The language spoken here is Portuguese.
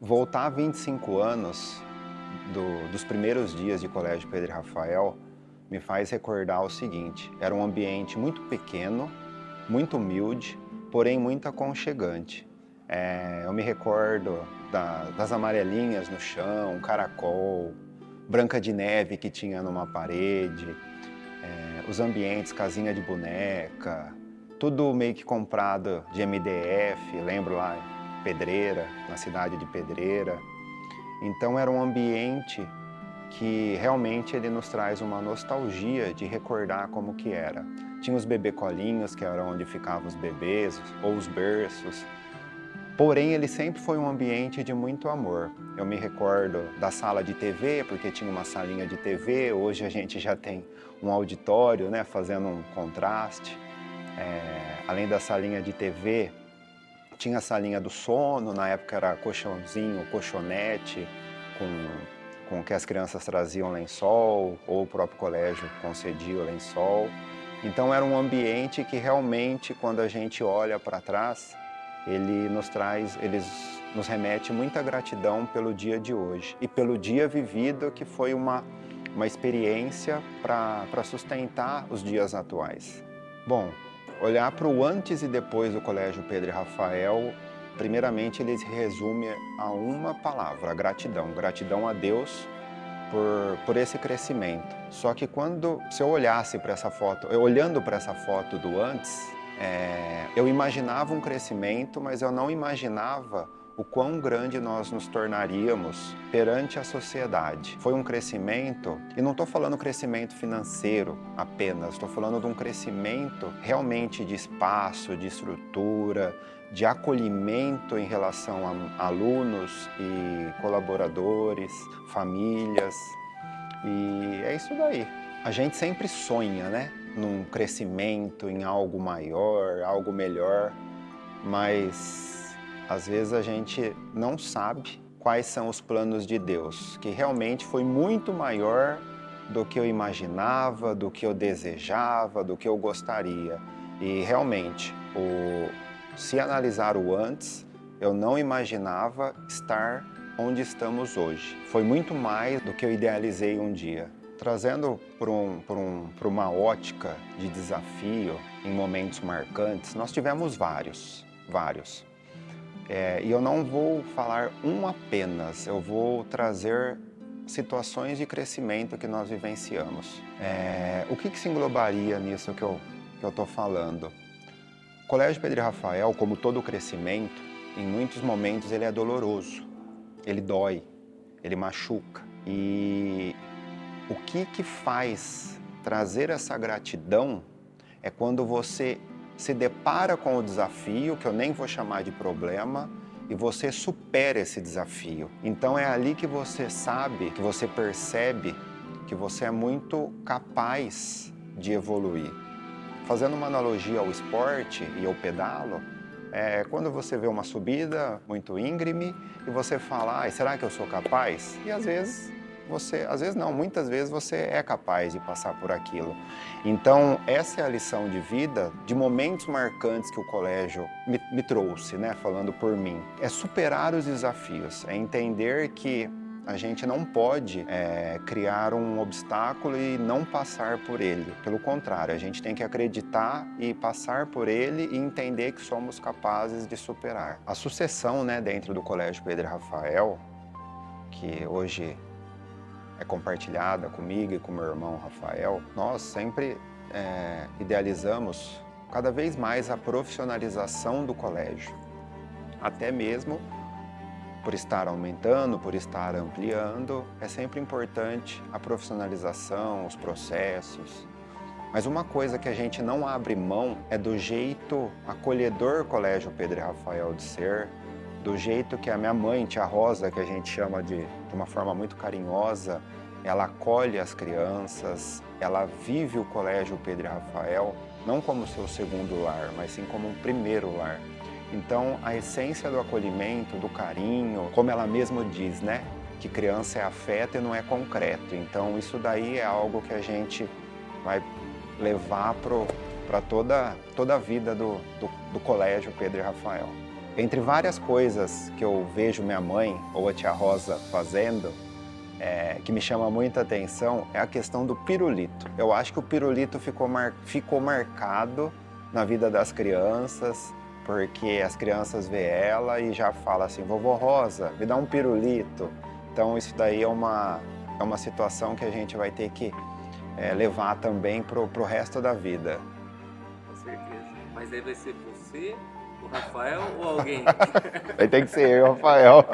Voltar 25 anos dos primeiros dias de Colégio Pedro e Rafael me faz recordar o seguinte: era um ambiente muito pequeno, muito humilde, porém muito aconchegante. Eu me recordo das amarelinhas no chão, um caracol, Branca de Neve que tinha numa parede, os ambientes, casinha de boneca, tudo meio que comprado de MDF, lembro lá, Pedreira, na cidade de Pedreira. Então era um ambiente que realmente ele nos traz uma nostalgia de recordar como que era. Tinha os bebê-colinhos, que era onde ficavam os bebês, ou os berços. Porém, ele sempre foi um ambiente de muito amor. Eu me recordo da sala de TV, porque tinha uma salinha de TV. Hoje a gente já tem um auditório, né, fazendo um contraste. Além da salinha de TV, tinha a salinha do sono, na época era colchãozinho, colchonete, com que as crianças traziam lençol, ou o próprio colégio concedia o lençol. Então era um ambiente que realmente, quando a gente olha para trás, ele nos remete muita gratidão pelo dia de hoje e pelo dia vivido, que foi uma experiência para sustentar os dias atuais. Bom, olhar para o antes e depois do Colégio Pedro e Rafael, primeiramente ele se resume a uma palavra: gratidão. Gratidão a Deus por esse crescimento. Só que se eu olhasse para essa foto, olhando para essa foto do antes, eu imaginava um crescimento, mas eu não imaginava o quão grande nós nos tornaríamos perante a sociedade. Foi um crescimento, e não estou falando crescimento financeiro apenas, estou falando de um crescimento realmente de espaço, de estrutura, de acolhimento em relação a alunos e colaboradores, famílias, e é isso daí. A gente sempre sonha, né, num crescimento, em algo maior, algo melhor, mas às vezes a gente não sabe quais são os planos de Deus, que realmente foi muito maior do que eu imaginava, do que eu desejava, do que eu gostaria. E realmente, se analisar o antes, eu não imaginava estar onde estamos hoje. Foi muito mais do que eu idealizei um dia. Trazendo para uma ótica de desafio em momentos marcantes, nós tivemos vários. E eu não vou falar um apenas, eu vou trazer situações de crescimento que nós vivenciamos. O que se englobaria nisso que eu estou falando? O Colégio Pedro e Rafael, como todo crescimento, em muitos momentos ele é doloroso, ele dói, ele machuca. E o que faz trazer essa gratidão é quando você se depara com o desafio, que eu nem vou chamar de problema, e você supera esse desafio. Então é ali que você sabe, que você percebe que você é muito capaz de evoluir. Fazendo uma analogia ao esporte e ao pedalo, quando você vê uma subida muito íngreme e você fala: será que eu sou capaz? E muitas vezes você é capaz de passar por aquilo. Então, essa é a lição de vida, de momentos marcantes que o colégio me trouxe, né, falando por mim. É superar os desafios, é entender que a gente não pode criar um obstáculo e não passar por ele. Pelo contrário, a gente tem que acreditar e passar por ele e entender que somos capazes de superar. A sucessão, né, dentro do Colégio Pedro e Rafael, que hoje é compartilhada comigo e com meu irmão Rafael, nós sempre idealizamos cada vez mais a profissionalização do colégio, até mesmo por estar aumentando, por estar ampliando. É sempre importante a profissionalização, os processos. Mas uma coisa que a gente não abre mão é do jeito acolhedor Colégio Pedro e Rafael de ser, do jeito que a minha mãe, tia Rosa, que a gente chama de uma forma muito carinhosa, ela acolhe as crianças, ela vive o Colégio Pedro e Rafael não como seu segundo lar, mas sim como um primeiro lar. Então, a essência do acolhimento, do carinho, como ela mesma diz, né, que criança é afeto e não é concreto. Então, isso daí é algo que a gente vai levar para toda a vida do Colégio Pedro e Rafael. Entre várias coisas que eu vejo minha mãe ou a tia Rosa fazendo, que me chama muita atenção, é a questão do pirulito. Eu acho que o pirulito ficou marcado na vida das crianças, porque as crianças vê ela e já fala assim, vovó Rosa, me dá um pirulito. Então isso daí é uma situação que a gente vai ter que levar também pro resto da vida. Com certeza. Mas aí vai ser você, o Rafael ou alguém? Aí tem que ser eu, Rafael.